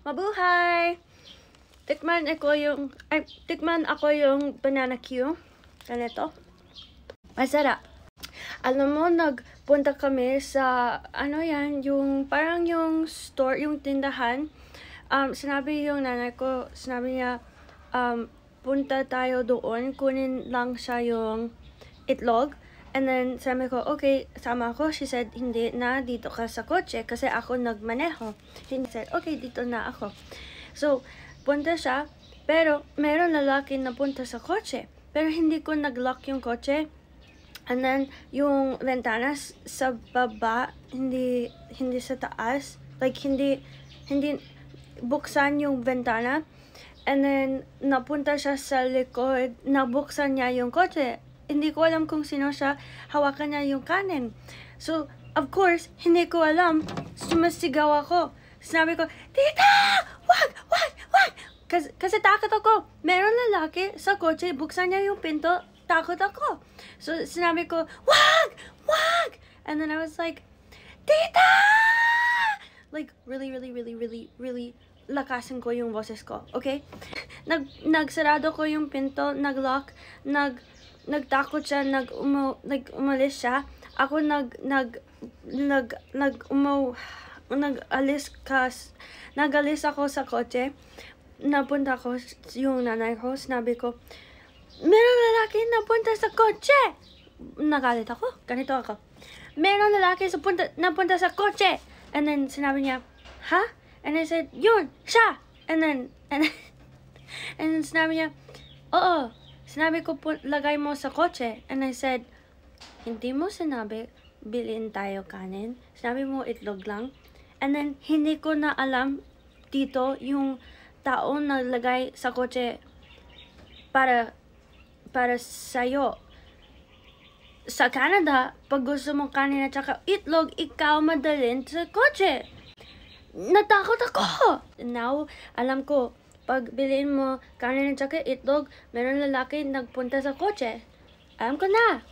Mabuhay! Tikman ako yung banana Q. Ganito. Masarap. Alam mo, nagpunta kami sa, yung parang yung store, yung tindahan. Sinabi yung nanay ko, sinabi niya, punta tayo doon, kunin lang siya yung itlog. And then, sabi ko, okay, sama ako. She said, hindi na, dito ka sa kotse. Kasi ako nagmaneho. She said, okay, dito na ako. So, punta siya. Pero, meron lalaki na punta sa kotse. Pero, hindi ko nag-lock yung kotse. And then, yung ventanas sa baba, hindi sa taas. Like, hindi buksan yung ventana. And then, napunta siya sa likod. Nabuksan niya yung kotse. Hindi ko alam kung sino siya, hawakan niya yung kanin. So, of course, hindi ko alam. Sumasigaw ako. Sinabi ko, Tita! Wag! Kasi takot ako. Meron lalaki sa kotse, buksan niya yung pinto, takot ako. So, sinabi ko, wag! And then I was like, Tita! Like, really lakasan ko yung boses ko, okay? Nagsarado ko yung pinto, nag-lock, nagtakot siya, umalis siya. Ako nagalis ako sa kotse. Napunta ko yung nanay ko, sinabi ko, meron lalaki na punta sa kotse. Nagalit ako, ganito ako. Meron lalaki napunta sa kotse. And then sinabi niya, ha? And I said, yun, siya. And then sinabi niya, oo. Sinabi ko, lagay mo sa kotse. And I said, hindi mo sinabi, bilhin tayo kanin. Sinabi mo, itlog lang. And then, hindi ko na alam dito yung tao na lagay sa kotse para sa'yo. Sa Canada, pag gusto mo kanin at saka itlog, ikaw madalhin sa kotse. Natakot ako! Now, alam ko, pag bilhin mo kanin at saka itlog, meron lalaki nagpunta sa kotse. Alam ko na!